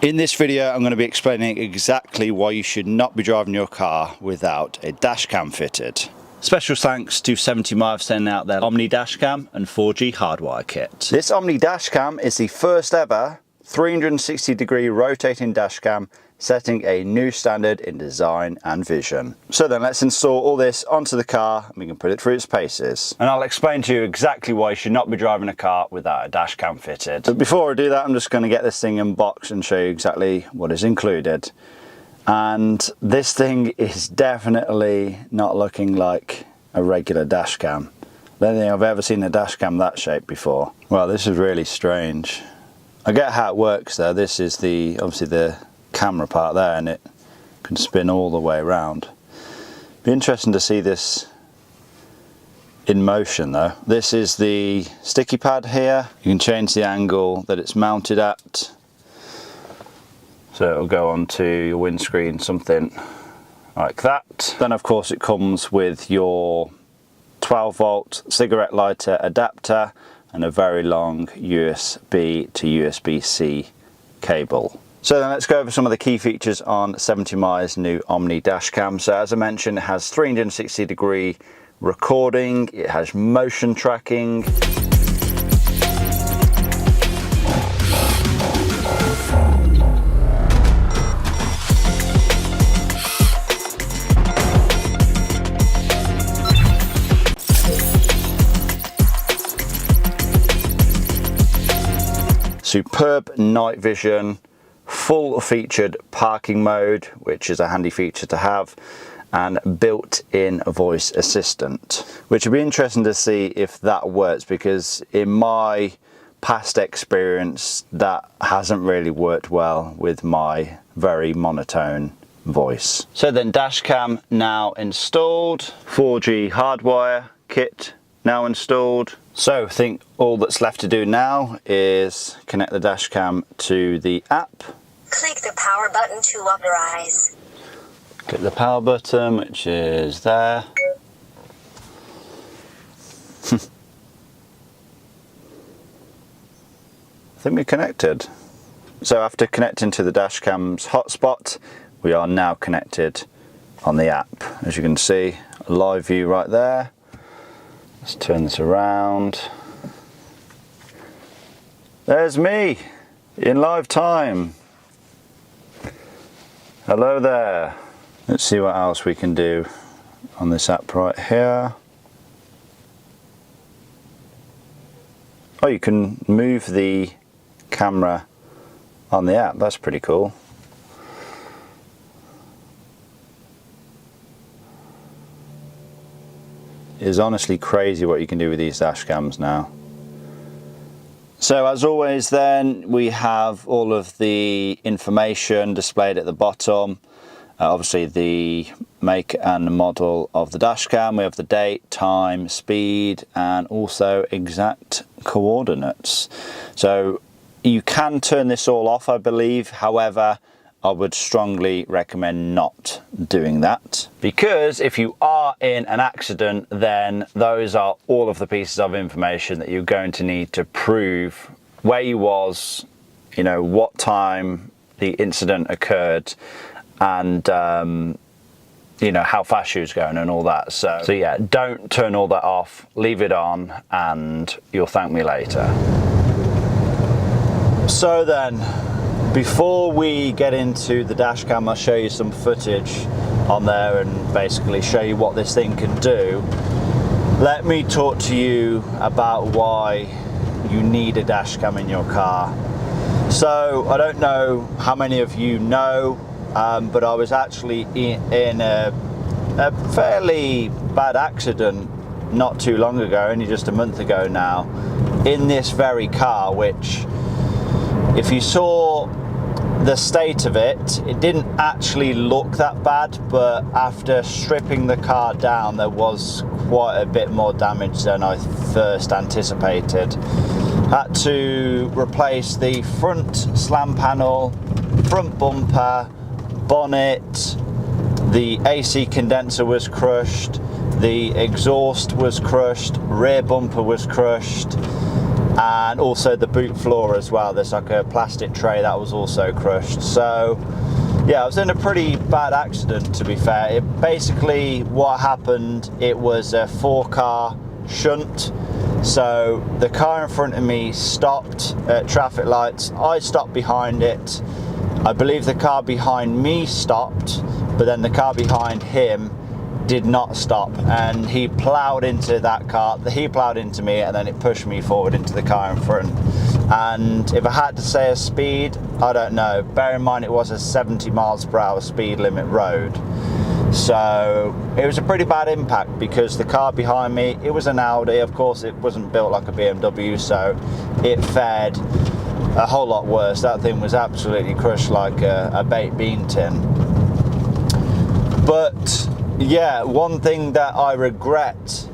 In this video, I'm going to be explaining exactly why you should not be driving your car without a dash cam fitted. Special thanks to 70 Miles for sending out their Omni Dashcam and 4G hardwire kit. This Omni Dashcam is the first ever 360-degree rotating dashcam, setting a new standard in design and vision. So then let's install all this onto the car and we can put it through its paces. And I'll explain to you exactly why you should not be driving a car without a dash cam fitted. But before I do that, I'm just going to get this thing unboxed and show you exactly what is included. And this thing is definitely not looking like a regular dash cam. I don't think I've ever seen a dash cam that shape before. Well, this is really strange. I get how it works though. This is obviously the camera part there, and it can spin all the way around. Be interesting to see this in motion though. This is the sticky pad here. You can change the angle that it's mounted at, so it'll go onto your windscreen, something like that. Then of course it comes with your 12-volt cigarette lighter adapter and a very long USB to USB-C cable. So then let's go over some of the key features on 70 Mi's new Omni Dashcam. So as I mentioned, it has 360-degree recording, it has motion tracking, superb night vision, full featured parking mode, which is a handy feature to have, and built-in voice assistant, which would be interesting to see if that works, because in my past experience that hasn't really worked well with my very monotone voice. So then Dashcam now installed, 4G hardwire kit now installed. So I think all that's left to do now is connect the Dashcam to the app. Click the power button to authorize. Click the power button, which is there. I think we're connected. So after connecting to the Dashcam's hotspot, we are now connected on the app. As you can see, a live view right there. Let's turn this around. There's me in live time. Hello there. Let's see what else we can do on this app right here. Oh, you can move the camera on the app. That's pretty cool. It is honestly crazy what you can do with these dash cams now. So as always then, we have all of the information displayed at the bottom. Obviously the make and model of the dash cam. We have the date, time, speed, and also exact coordinates. So you can turn this all off, I believe. However, I would strongly recommend not doing that, because if you are in an accident, then those are all of the pieces of information that you're going to need to prove where you was, you know, what time the incident occurred, and you know, how fast you was going and all that. So yeah, don't turn all that off, leave it on, and you'll thank me later. So then, before we get into the Dashcam, I'll show you some footage on there and basically show you what this thing can do. Let me talk to you about why you need a Dashcam in your car. So I don't know how many of you know, but I was actually in a fairly bad accident not too long ago, only just a month ago now, in this very car, which, if you saw the state of it, it didn't actually look that bad, but after stripping the car down, there was quite a bit more damage than I first anticipated. Had to replace the front slam panel, front bumper, bonnet, the AC condenser was crushed, the exhaust was crushed, rear bumper was crushed, and also the boot floor as well. There's like a plastic tray that was also crushed. So yeah, I was in a pretty bad accident, to be fair. Basically what happened, it was a 4-car shunt. So the car in front of me stopped at traffic lights. I stopped behind it. I believe the car behind me stopped, but then the car behind him did not stop, and he ploughed into that car. He ploughed into me, and then it pushed me forward into the car in front. And if I had to say a speed, I don't know. Bear in mind it was a 70 miles per hour speed limit road. So it was a pretty bad impact, because the car behind me, it was an Audi. Of course, it wasn't built like a BMW, so it fared a whole lot worse. That thing was absolutely crushed like a baked bean tin. But yeah, one thing that I regret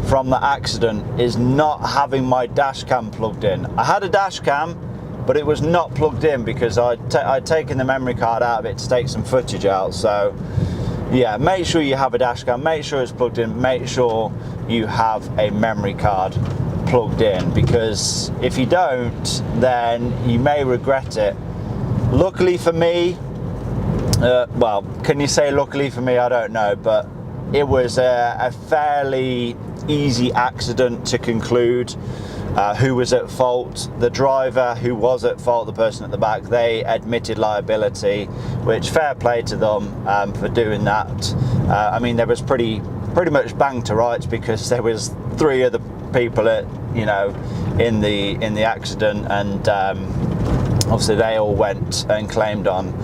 from the accident is not having my dash cam plugged in. I had a dash cam, but it was not plugged in because I'd taken the memory card out of it to take some footage out. So yeah, make sure you have a dash cam, make sure it's plugged in, make sure you have a memory card plugged in, because if you don't, then you may regret it. Luckily for me, well, can you say luckily for me? I don't know, but it was a fairly easy accident to conclude. Who was at fault? The driver who was at fault, the person at the back, they admitted liability, which fair play to them for doing that. I mean, there was pretty much bang to rights, because there was 3 other people at, you know, in the accident, and obviously they all went and claimed on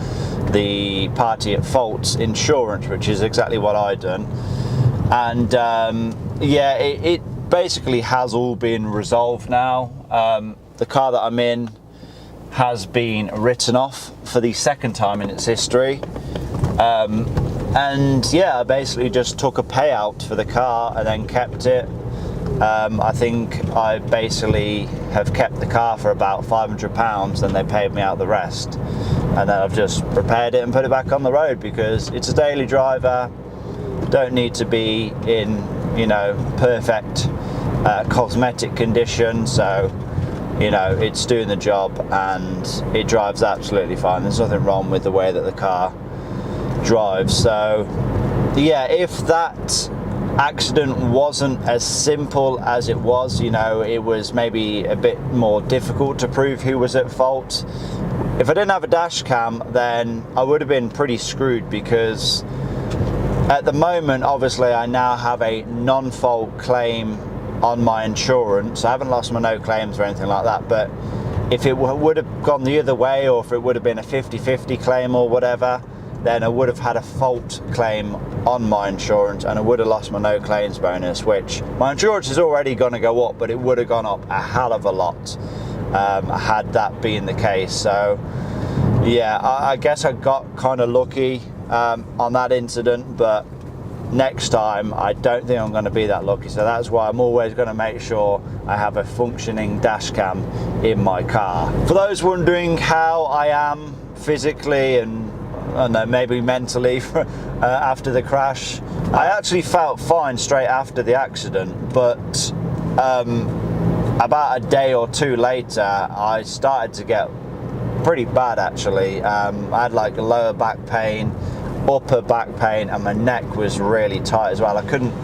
the party at fault's insurance, which is exactly what I done. And yeah, it basically has all been resolved now. The car that I'm in has been written off for the 2nd time in its history. And yeah, I basically just took a payout for the car and then kept it. I think I basically have kept the car for about £500, and they paid me out the rest. And then I've just repaired it and put it back on the road, because it's a daily driver. Don't need to be in, you know, perfect cosmetic condition. So, you know, it's doing the job and it drives absolutely fine. There's nothing wrong with the way that the car drives. So yeah, if that accident wasn't as simple as it was, you know, it was maybe a bit more difficult to prove who was at fault. If I didn't have a dash cam, then I would have been pretty screwed, because at the moment, obviously, I now have a non-fault claim on my insurance. I haven't lost my no claims or anything like that, but if it would have gone the other way, or if it would have been a 50-50 claim or whatever, then I would have had a fault claim on my insurance, and I would have lost my no claims bonus, which my insurance is already going to go up, but it would have gone up a hell of a lot had that been the case. So yeah, I guess I got kind of lucky on that incident, but next time I don't think I'm going to be that lucky. So that's why I'm always going to make sure I have a functioning dash cam in my car. For those wondering how I am physically and I don't know, maybe mentally after the crash, I actually felt fine straight after the accident, but about a day or 2 later I started to get pretty bad actually. I had like lower back pain, upper back pain, and my neck was really tight as well. I couldn't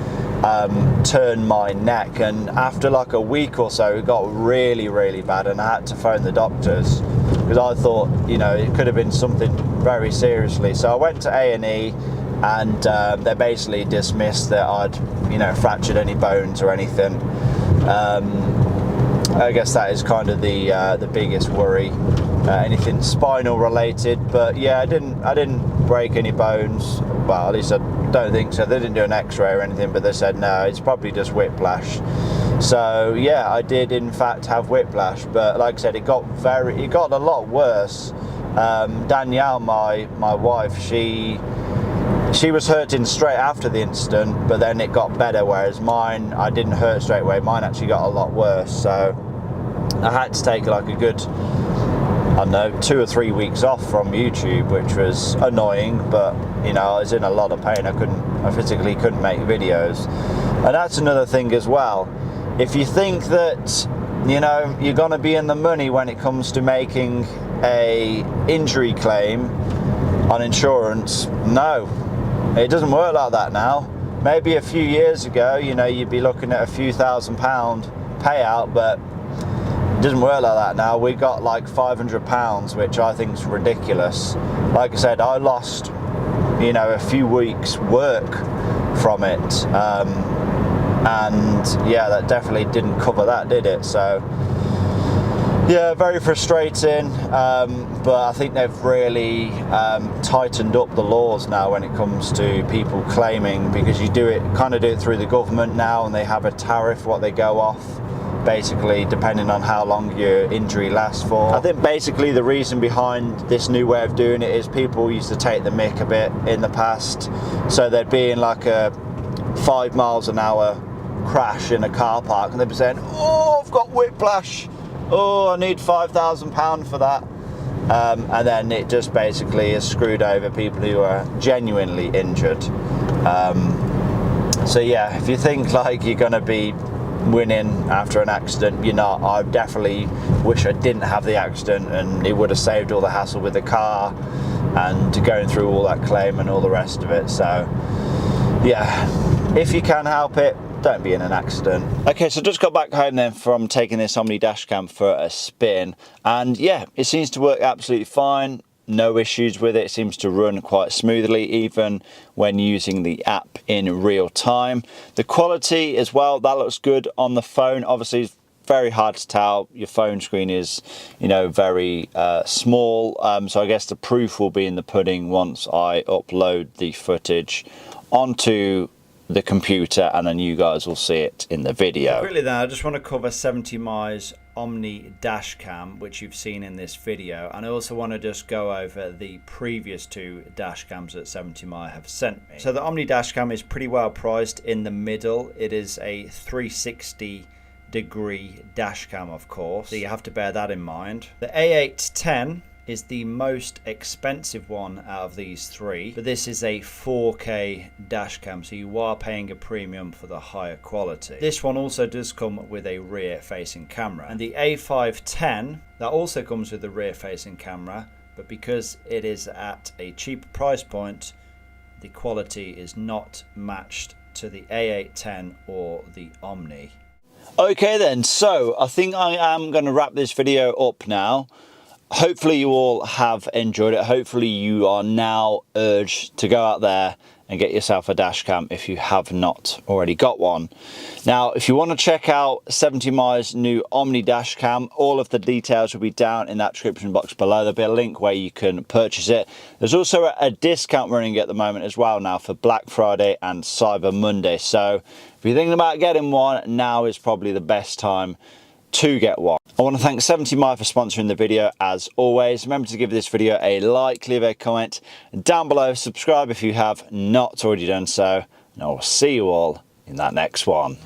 turn my neck, and after like a week or so it got really bad, and I had to phone the doctors, because I thought, you know, it could have been something very seriously. So I went to A&E, and they basically dismissed that I'd, you know, fractured any bones or anything. I guess that is kind of the biggest worry, anything spinal related. But yeah, I didn't break any bones. Well, at least I don't think so. They didn't do an X-ray or anything, but they said no, it's probably just whiplash. So yeah, I did in fact have whiplash, but like I said, it got a lot worse. Danielle, my wife, she was hurting straight after the incident, but then it got better, whereas mine, I didn't hurt straight away. Mine actually got a lot worse. So I had to take like a good, I don't know, 2 or 3 weeks off from YouTube, which was annoying, but you know, I was in a lot of pain. I physically couldn't make videos. And that's another thing as well. If you think that you know, you're going to be in the money when it comes to making a injury claim on insurance. No, it doesn't work like that now. Maybe a few years ago, you know, you'd be looking at a few £1,000 payout, but it doesn't work like that now. We got like £500, which I think is ridiculous. Like I said, I lost, you know, a few weeks work from it, and yeah, that definitely didn't cover that, did it? So yeah, very frustrating, but I think they've really tightened up the laws now when it comes to people claiming, because you kind of do it through the government now, and they have a tariff what they go off, basically depending on how long your injury lasts for. I think basically the reason behind this new way of doing it is people used to take the mick a bit in the past, so there'd be in like a 5 miles an hour crash in a car park, and they'd be saying, oh, I've got whiplash, oh, I need £5,000 for that, and then it just basically has screwed over people who are genuinely injured. So yeah, if you think like you're going to be winning after an accident, you're not. I definitely wish I didn't have the accident, and it would have saved all the hassle with the car and going through all that claim and all the rest of it. So yeah, if you can help it, don't be in an accident. Okay, so just got back home then from taking this Omni Dashcam for a spin, and yeah, it seems to work absolutely fine. No issues with it. It seems to run quite smoothly, even when using the app in real time. The quality as well, that looks good on the phone. Obviously, it's very hard to tell. Your phone screen is, you know, very small. So I guess the proof will be in the pudding once I upload the footage onto the computer, and then you guys will see it in the video. Quickly then, I just want to cover 70mi's Omni Dashcam, which you've seen in this video, and I also want to just go over the previous 2 Dashcams that 70mi have sent me. So the Omni Dashcam is pretty well priced in the middle. It is a 360-degree Dashcam, of course, so you have to bear that in mind. The A810 is the most expensive one out of these 3, but this is a 4K Dashcam, so you are paying a premium for the higher quality. This one also does come with a rear facing camera, and the A510, that also comes with a rear facing camera, but because it is at a cheaper price point, the quality is not matched to the A810 or the Omni. Okay then, so I think I am going to wrap this video up now. Hopefully you all have enjoyed it. Hopefully you are now urged to go out there and get yourself a Dashcam if you have not already got one. Now, if you want to check out 70mi's new Omni Dashcam, all of the details will be down in that description box below. There'll be a link where you can purchase it. There's also a discount running at the moment as well now for Black Friday and Cyber Monday. So if you're thinking about getting one, now is probably the best time to get one. I want to thank 70mi for sponsoring the video as always. Remember to give this video a like, leave a comment down below, subscribe if you have not already done so, and I will see you all in that next one.